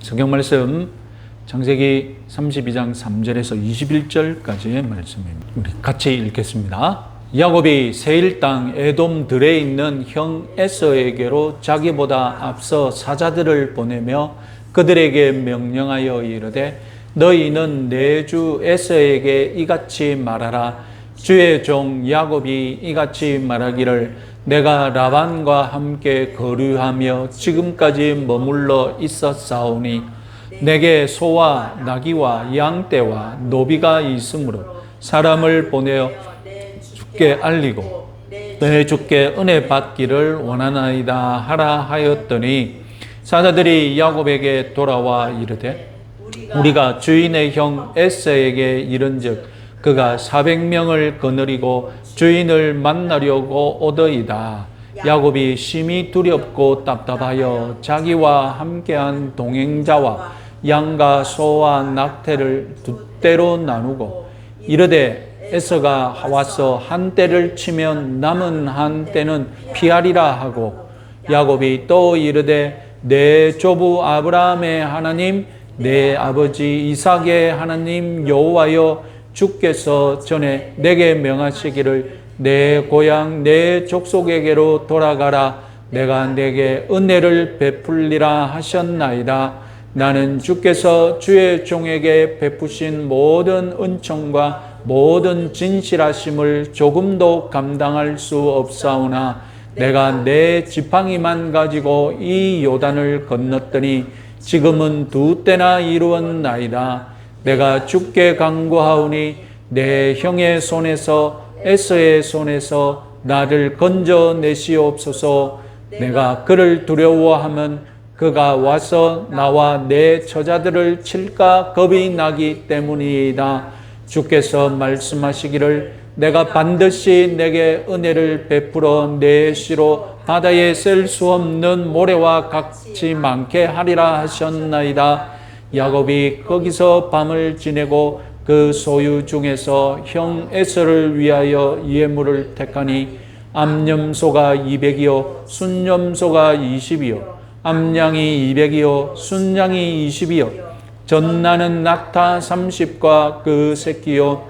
성경 말씀 창세기 32장 3절에서 21절까지의 말씀입니다. 우리 같이 읽겠습니다. 야곱이 세일 땅 에돔 들에 있는 형 에서에게로 자기보다 앞서 사자들을 보내며 그들에게 명령하여 이르되 너희는 내 주 에서에게 이같이 말하라. 주의 종 야곱이 이같이 말하기를 내가 라반과 함께 거류하며 지금까지 머물러 있었사오니 내게 소와 나귀와 양떼와 노비가 있으므로 사람을 보내어 주께 알리고 내 주께 은혜 받기를 원하나이다 하라 하였더니 사자들이 야곱에게 돌아와 이르되 우리가 주인의 형 에서에게 이른즉 그가 400명을 거느리고 주인을 만나려고 오더이다. 야곱이 심히 두렵고 답답하여 자기와 함께한 동행자와 양과 소와 낙태를 두 떼로 나누고 이르되 에서가 와서 한 떼를 치면 남은 한 떼는 피하리라 하고 야곱이 또 이르되 내 조부 아브라함의 하나님 내 아버지 이삭의 하나님 여호와여 주께서 전에 내게 명하시기를 내 고향 내 족속에게로 돌아가라. 내가 내게 은혜를 베풀리라 하셨나이다. 나는 주께서 주의 종에게 베푸신 모든 은총과 모든 진실하심을 조금도 감당할 수 없사오나 내가 내 지팡이만 가지고 이 요단을 건넜더니 지금은 두 때나 이루었나이다. 내가 주께 간구하오니 내 형의 손에서 에서의 손에서 나를 건져내시옵소서. 내가 그를 두려워하면 그가 와서 나와 내 처자들을 칠까 겁이 나기 때문이다. 주께서 말씀하시기를 내가 반드시 내게 은혜를 베풀어 내 시로 바다에 셀 수 없는 모래와 같이 많게 하리라 하셨나이다. 야곱이 거기서 밤을 지내고 그 소유 중에서 형 에서를 위하여 예물을 택하니 암염소가 200이요 순염소가 20이요 암양이 200이요 순양이 20이요 전나는 낙타 30과 그 새끼요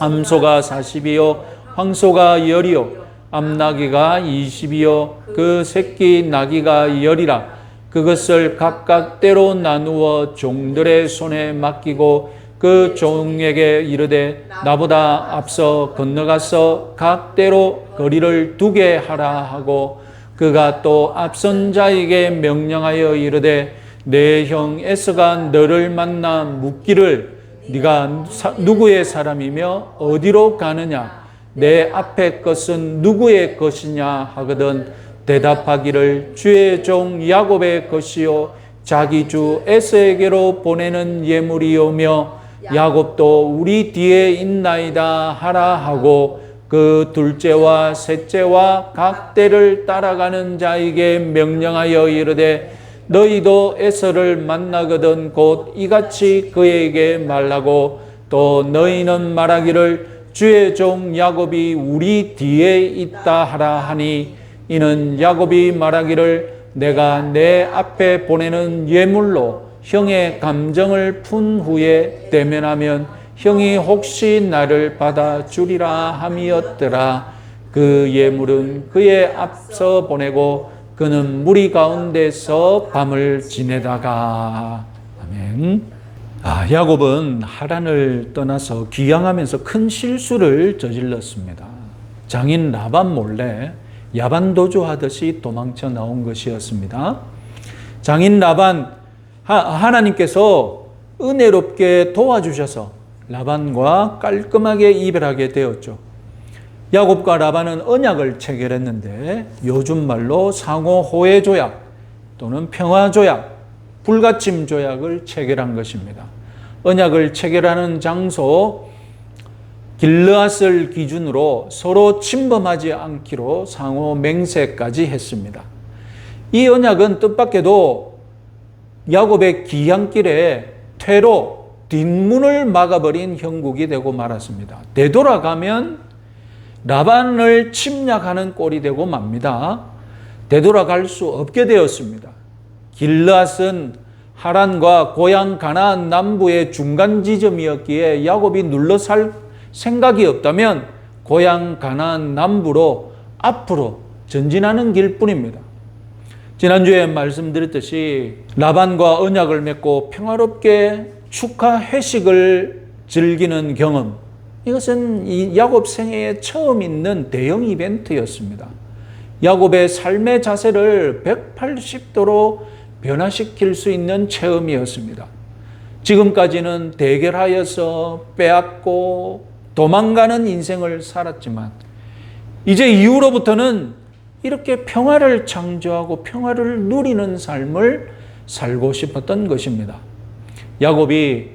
암소가 40이요 황소가 10이요 암나귀가 20이요 그 새끼 나귀가 10이라. 그것을 각각 때로 나누어 종들의 손에 맡기고 그 종에게 이르되 나보다 앞서 건너가서 각 때로 거리를 두게 하라 하고 그가 또 앞선 자에게 명령하여 이르되 내 형 에서가 너를 만나 묻기를 네가 누구의 사람이며 어디로 가느냐 내 앞에 것은 누구의 것이냐 하거든 대답하기를 주의 종 야곱의 것이요 자기 주 에서에게로 보내는 예물이오며 야곱도 우리 뒤에 있나이다 하라 하고 그 둘째와 셋째와 각 때를 따라가는 자에게 명령하여 이르되 너희도 에서를 만나거든 곧 이같이 그에게 말하고 또 너희는 말하기를 주의 종 야곱이 우리 뒤에 있다 하라 하니 이는 야곱이 말하기를 내가 내 앞에 보내는 예물로 형의 감정을 푼 후에 대면하면 형이 혹시 나를 받아주리라 함이었더라. 그 예물은 그의 앞서 보내고 그는 무리 가운데서 밤을 지내다가 아멘. 야곱은 하란을 떠나서 귀향하면서 큰 실수를 저질렀습니다. 장인 라반 몰래 야반도주하듯이 도망쳐 나온 것이었습니다. 장인 라반 하나님께서 은혜롭게 도와주셔서 라반과 깔끔하게 이별하게 되었죠. 야곱과 라반은 언약을 체결했는데 요즘 말로 상호 호혜 조약 또는 평화 조약, 불가침 조약을 체결한 것입니다. 언약을 체결하는 장소 길르앗을 기준으로 서로 침범하지 않기로 상호 맹세까지 했습니다. 이 언약은 뜻밖에도 야곱의 귀향길에 퇴로 뒷문을 막아버린 형국이 되고 말았습니다. 되돌아가면 라반을 침략하는 꼴이 되고 맙니다. 되돌아갈 수 없게 되었습니다. 길르앗은 하란과 고향 가나안 남부의 중간 지점이었기에 야곱이 눌러 살 생각이 없다면 고향 가나안 남부로 앞으로 전진하는 길뿐입니다. 지난주에 말씀드렸듯이 라반과 언약을 맺고 평화롭게 축하 회식을 즐기는 경험, 이것은 이 야곱 생애에 처음 있는 대형 이벤트였습니다. 야곱의 삶의 자세를 180도로 변화시킬 수 있는 체험이었습니다. 지금까지는 대결하여서 빼앗고 도망가는 인생을 살았지만 이제 이후로부터는 이렇게 평화를 창조하고 평화를 누리는 삶을 살고 싶었던 것입니다. 야곱이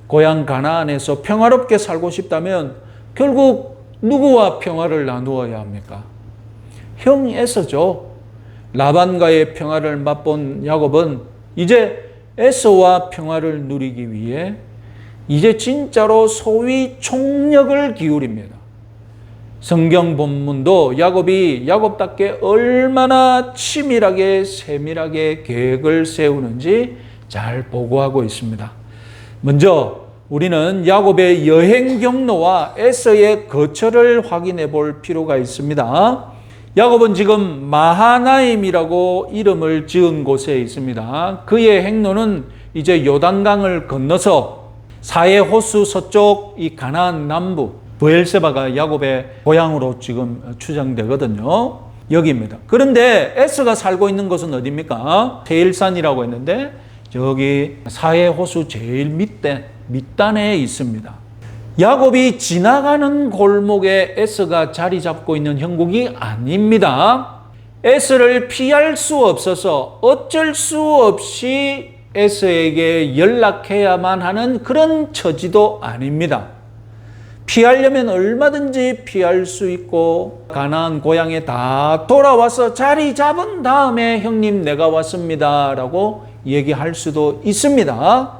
고향 가나안에서 평화롭게 살고 싶다면 결국 누구와 평화를 나누어야 합니까? 형 에서죠. 라반과의 평화를 맛본 야곱은 이제 에서와 평화를 누리기 위해 이제 진짜로 소위 총력을 기울입니다. 성경 본문도 야곱이 야곱답게 얼마나 치밀하게 세밀하게 계획을 세우는지 잘 보고하고 있습니다. 먼저 우리는 야곱의 여행 경로와 에서의 거처를 확인해 볼 필요가 있습니다. 야곱은 지금 마하나임이라고 이름을 지은 곳에 있습니다. 그의 행로는 이제 요단강을 건너서 사해 호수 서쪽 이 가나안 남부 브엘세바가 야곱의 고향으로 지금 추정되거든요. 여기입니다. 그런데 에서가 살고 있는 곳은 어디입니까? 세일산이라고 했는데 저기 사해 호수 제일 밑단에 있습니다. 야곱이 지나가는 골목에 에서가 자리 잡고 있는 형국이 아닙니다. 에서를 피할 수 없어서 어쩔 수 없이 에서에게 연락해야만 하는 그런 처지도 아닙니다. 피하려면 얼마든지 피할 수 있고 가나안 고향에 다 돌아와서 자리 잡은 다음에 형님 내가 왔습니다 라고 얘기할 수도 있습니다.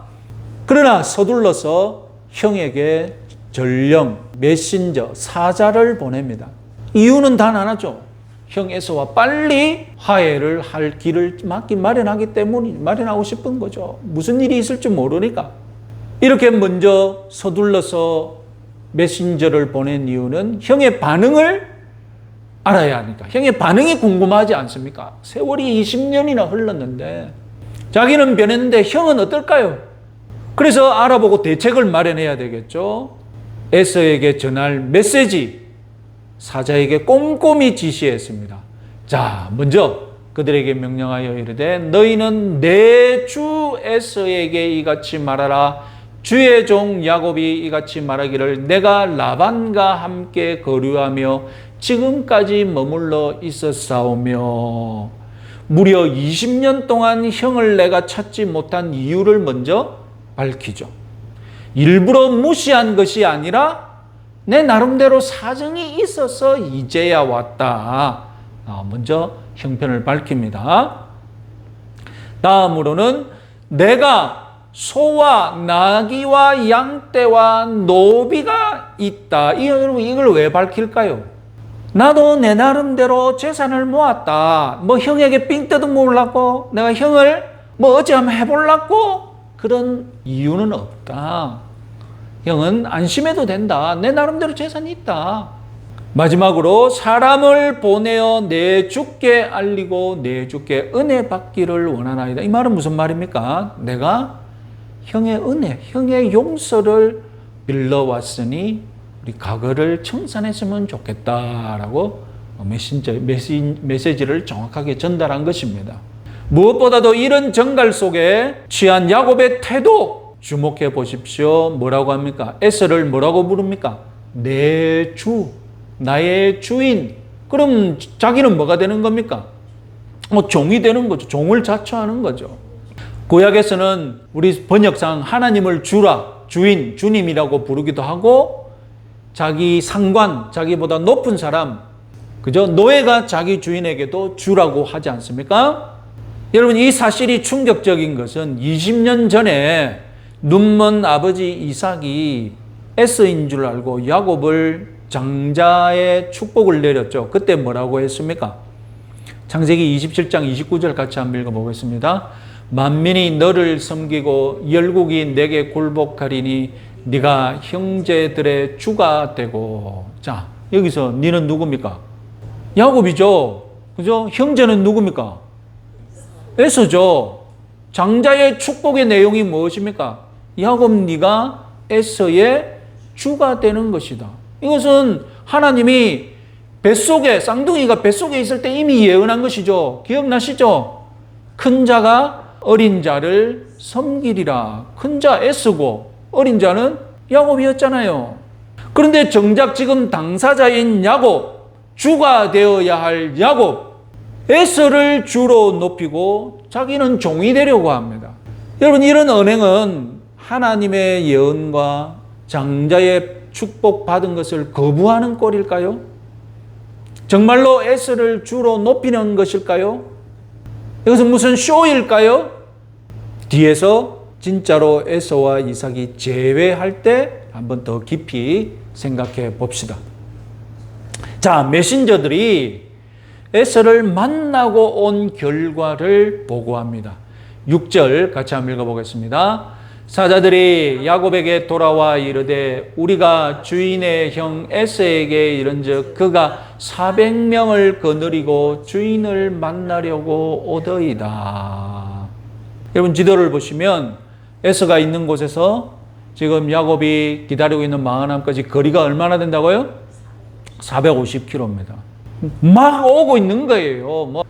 그러나 서둘러서 형에게 전령, 메신저, 사자를 보냅니다. 이유는 단 하나죠. 형 에서와 빨리 화해를 할 길을 마련하기 때문에 마련하고 싶은 거죠. 무슨 일이 있을지 모르니까. 이렇게 먼저 서둘러서 메신저를 보낸 이유는 형의 반응을 알아야 하니까. 형의 반응이 궁금하지 않습니까? 세월이 20년이나 흘렀는데 자기는 변했는데 형은 어떨까요? 그래서 알아보고 대책을 마련해야 되겠죠. 에서에게 전할 메시지 사자에게 꼼꼼히 지시했습니다. 자, 먼저 그들에게 명령하여 이르되 너희는 내 주 에서에게 이같이 말하라. 주의 종 야곱이 이같이 말하기를 내가 라반과 함께 거류하며 지금까지 머물러 있었사오며 무려 20년 동안 형을 내가 찾지 못한 이유를 먼저 밝히죠. 일부러 무시한 것이 아니라 내 나름대로 사정이 있어서 이제야 왔다. 먼저 형편을 밝힙니다. 다음으로는 내가 소와 나귀와 양떼와 노비가 있다. 이걸 왜 밝힐까요? 나도 내 나름대로 재산을 모았다. 뭐 형에게 삥 뜯어 먹으려고 내가 형을 뭐 어찌 한번 해보려고 그런 이유는 없다. 형은 안심해도 된다. 내 나름대로 재산이 있다. 마지막으로 사람을 보내어 내 주께 알리고 내 주께 은혜 받기를 원하나이다. 이 말은 무슨 말입니까? 내가 형의 은혜, 형의 용서를 빌러왔으니 우리 과거를 청산했으면 좋겠다라고 메시지를 정확하게 전달한 것입니다. 무엇보다도 이런 정갈 속에 취한 야곱의 태도 주목해 보십시오. 뭐라고 합니까? 에서를 뭐라고 부릅니까? 내 주, 나의 주인. 그럼 자기는 뭐가 되는 겁니까? 종이 되는 거죠. 종을 자처하는 거죠. 구약에서는 우리 번역상 하나님을 주라, 주인, 주님이라고 부르기도 하고 자기 상관, 자기보다 높은 사람, 그죠? 노예가 자기 주인에게도 주라고 하지 않습니까? 여러분, 이 사실이 충격적인 것은 20년 전에 눈먼 아버지 이삭이 에서인 줄 알고 야곱을 장자의 축복을 내렸죠. 그때 뭐라고 했습니까? 창세기 27장 29절 같이 한번 읽어보겠습니다. 만민이 너를 섬기고 열국이 내게 굴복하리니 네가 형제들의 주가 되고. 자, 여기서 너는 누굽니까? 야곱이죠. 그죠? 형제는 누굽니까? 에서죠. 장자의 축복의 내용이 무엇입니까? 야곱 네가 에서의 주가 되는 것이다. 이것은 하나님이 뱃속에, 쌍둥이가 뱃속에 있을 때 이미 예언한 것이죠. 기억나시죠? 큰 자가 어린 자를 섬기리라. 큰 자 에서고 어린 자는 야곱이었잖아요. 그런데 정작 지금 당사자인 야곱, 주가 되어야 할 야곱, 에서를 주로 높이고 자기는 종이 되려고 합니다. 여러분, 이런 언행은 하나님의 예언과 장자의 축복 받은 것을 거부하는 꼴일까요? 정말로 에서를 주로 높이는 것일까요? 이것은 무슨 쇼일까요? 뒤에서 진짜로 에서와 이삭이 재회할 때 한번 더 깊이 생각해 봅시다. 자, 메신저들이 에서를 만나고 온 결과를 보고합니다. 6절 같이 한번 읽어보겠습니다. 사자들이 야곱에게 돌아와 이르되 우리가 주인의 형 에서에게 이른즉 그가 400명을 거느리고 주인을 만나려고 오더이다. 여러분, 지도를 보시면 에서가 있는 곳에서 지금 야곱이 기다리고 있는 마하나임까지 거리가 얼마나 된다고요? 450km입니다. 막 오고 있는 거예요.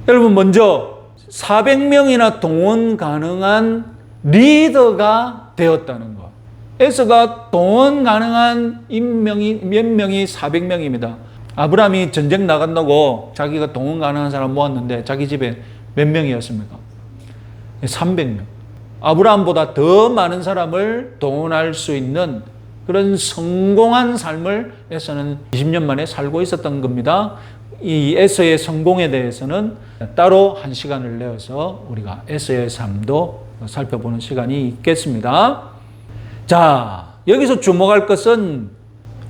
여러분, 먼저 400명이나 동원 가능한 리더가 되었다는 것. 에서가 동원 가능한 인명이 몇 명이 400명입니다. 아브라함이 전쟁 나간다고 자기가 동원 가능한 사람 모았는데 자기 집에 몇 명이었습니까? 300명. 아브라함보다 더 많은 사람을 동원할 수 있는 그런 성공한 삶을 에서는 20년 만에 살고 있었던 겁니다. 이 에서의 성공에 대해서는 따로 한 시간을 내어서 우리가 에서의 삶도 살펴보는 시간이 있겠습니다. 자, 여기서 주목할 것은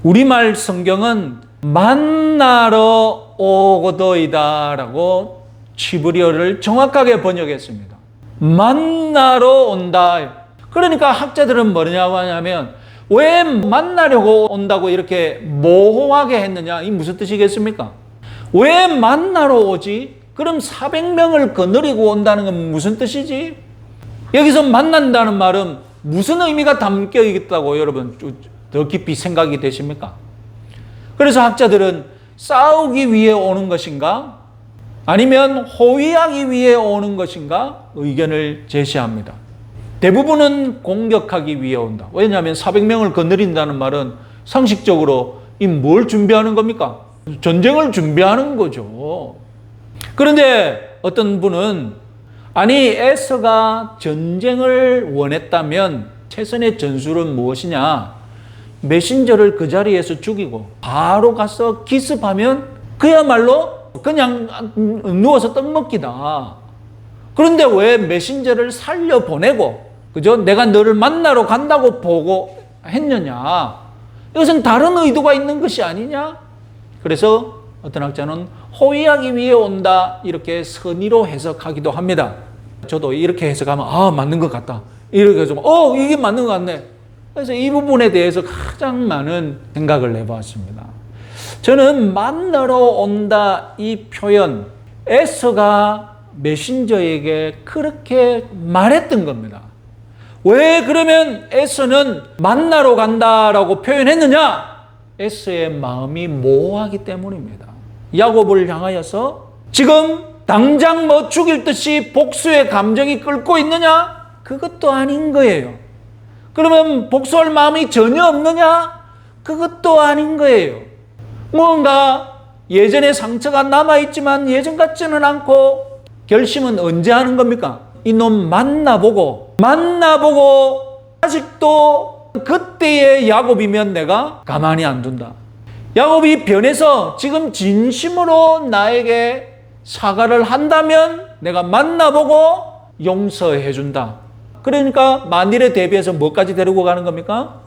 우리말 성경은 만나러 오거더이다 라고 치브리어를 정확하게 번역했습니다. 만나러 온다. 그러니까 학자들은 뭐냐고 하냐면 왜 만나려고 온다고 이렇게 모호하게 했느냐? 이 무슨 뜻이겠습니까? 왜 만나러 오지? 그럼 400명을 거느리고 온다는 건 무슨 뜻이지? 여기서 만난다는 말은 무슨 의미가 담겨 있다고 여러분 더 깊이 생각이 되십니까? 그래서 학자들은 싸우기 위해 오는 것인가? 아니면 호위하기 위해 오는 것인가? 의견을 제시합니다. 대부분은 공격하기 위해 온다. 왜냐하면 400명을 거느린다는 말은 상식적으로 이 뭘 준비하는 겁니까? 전쟁을 준비하는 거죠. 그런데 어떤 분은 아니 에서가 전쟁을 원했다면 최선의 전술은 무엇이냐? 메신저를 그 자리에서 죽이고 바로 가서 기습하면 그야말로 그냥 누워서 떡 먹기다. 그런데 왜 메신저를 살려보내고 그죠? 내가 너를 만나러 간다고 보고 했느냐? 이것은 다른 의도가 있는 것이 아니냐? 그래서 어떤 학자는 호위하기 위해 온다 이렇게 선의로 해석하기도 합니다. 저도 이렇게 해석하면 맞는 것 같다. 이렇게 해서 이게 맞는 것 같네. 그래서 이 부분에 대해서 가장 많은 생각을 해봤습니다. 저는 만나러 온다 이 표현 에서가 메신저에게 그렇게 말했던 겁니다. 왜 그러면 에서는 만나러 간다라고 표현했느냐? 에서의 마음이 모호하기 때문입니다. 야곱을 향하여서 지금 당장 죽일 듯이 복수의 감정이 끓고 있느냐? 그것도 아닌 거예요. 그러면 복수할 마음이 전혀 없느냐? 그것도 아닌 거예요. 뭔가 예전의 상처가 남아있지만 예전 같지는 않고 결심은 언제 하는 겁니까? 이놈 만나보고 아직도 그때의 야곱이면 내가 가만히 안 둔다. 야곱이 변해서 지금 진심으로 나에게 사과를 한다면 내가 만나보고 용서해 준다. 그러니까 만일에 대비해서 뭐까지 데리고 가는 겁니까?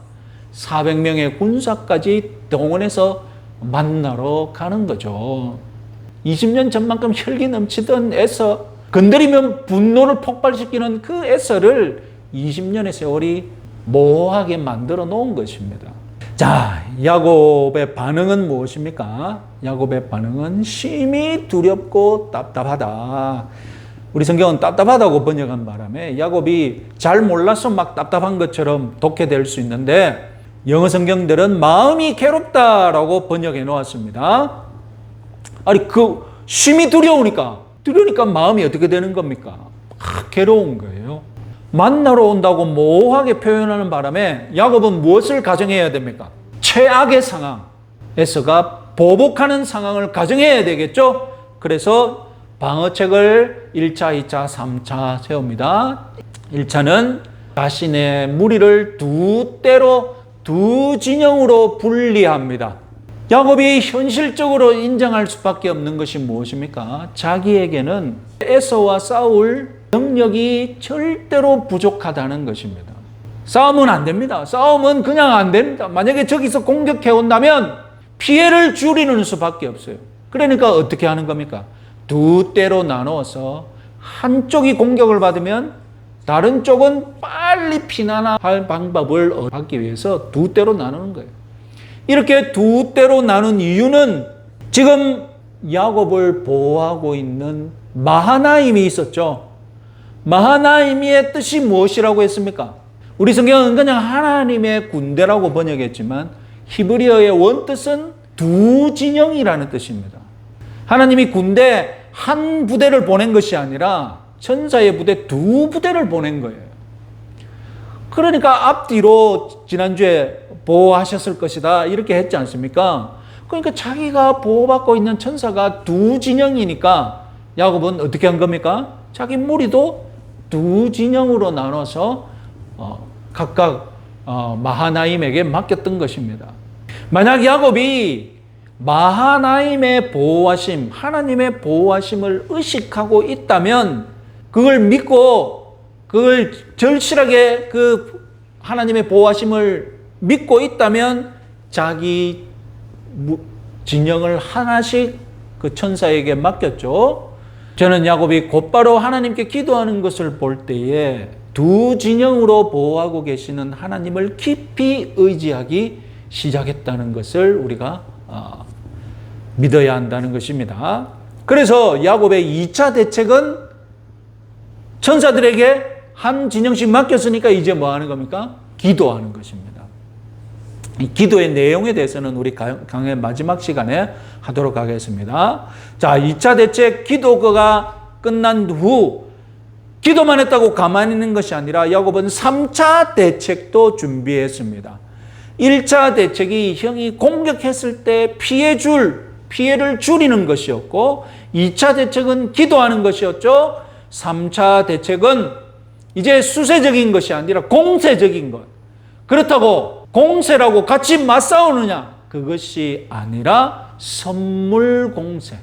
400명의 군사까지 동원해서 만나러 가는 거죠. 20년 전만큼 혈기 넘치던 에서 건드리면 분노를 폭발시키는 그 에서를 20년의 세월이 모호하게 만들어 놓은 것입니다. 자, 야곱의 반응은 무엇입니까? 야곱의 반응은 심히 두렵고 답답하다. 우리 성경은 답답하다고 번역한 바람에 야곱이 잘 몰라서 막 답답한 것처럼 독해될 수 있는데 영어 성경들은 마음이 괴롭다라고 번역해 놓았습니다. 아니, 심히 두려우니까 마음이 어떻게 되는 겁니까? 괴로운 거예요. 만나러 온다고 모호하게 표현하는 바람에 야곱은 무엇을 가정해야 됩니까? 최악의 상황, 에서가 보복하는 상황을 가정해야 되겠죠? 그래서 방어책을 1차, 2차, 3차 세웁니다. 1차는 자신의 무리를 두 때로 두 진영으로 분리합니다. 야곱이 현실적으로 인정할 수밖에 없는 것이 무엇입니까? 자기에게는 에서와 싸울 능력이 절대로 부족하다는 것입니다. 싸움은 안 됩니다. 싸움은 그냥 안 됩니다. 만약에 저기서 공격해 온다면 피해를 줄이는 수밖에 없어요. 그러니까 어떻게 하는 겁니까? 두 때로 나누어서 한쪽이 공격을 받으면 다른 쪽은 빨리 피난할 방법을 얻기 위해서 두 때로 나누는 거예요. 이렇게 두 때로 나눈 이유는 지금 야곱을 보호하고 있는 마하나임이 있었죠. 마하나임의 뜻이 무엇이라고 했습니까? 우리 성경은 그냥 하나님의 군대라고 번역했지만 히브리어의 원뜻은 두 진영이라는 뜻입니다. 하나님이 군대 한 부대를 보낸 것이 아니라 천사의 부대 두 부대를 보낸 거예요. 그러니까 앞뒤로 지난주에 보호하셨을 것이다 이렇게 했지 않습니까? 그러니까 자기가 보호받고 있는 천사가 두 진영이니까 야곱은 어떻게 한 겁니까? 자기 무리도 두 진영으로 나눠서 각각 마하나임에게 맡겼던 것입니다. 만약 야곱이 마하나임의 보호하심, 하나님의 보호하심을 의식하고 있다면 그걸 믿고 그걸 절실하게 그 하나님의 보호하심을 믿고 있다면 자기 진영을 하나씩 그 천사에게 맡겼죠. 저는 야곱이 곧바로 하나님께 기도하는 것을 볼 때에 두 진영으로 보호하고 계시는 하나님을 깊이 의지하기 시작했다는 것을 우리가 믿어야 한다는 것입니다. 그래서 야곱의 2차 대책은 천사들에게 한 진영씩 맡겼으니까 이제 뭐 하는 겁니까? 기도하는 것입니다. 이 기도의 내용에 대해서는 우리 강의 마지막 시간에 하도록 하겠습니다. 자, 2차 대책 기도가 끝난 후 기도만 했다고 가만히 있는 것이 아니라 야곱은 3차 대책도 준비했습니다. 1차 대책이 형이 공격했을 때 피해를 줄이는 것이었고 2차 대책은 기도하는 것이었죠. 3차 대책은 이제 수세적인 것이 아니라 공세적인 것. 그렇다고 공세라고 같이 맞싸우느냐? 그것이 아니라 선물 공세.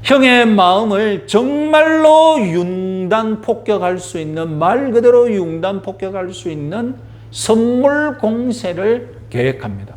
형의 마음을 정말로 융단 폭격할 수 있는, 말 그대로 융단 폭격할 수 있는 선물 공세를 계획합니다.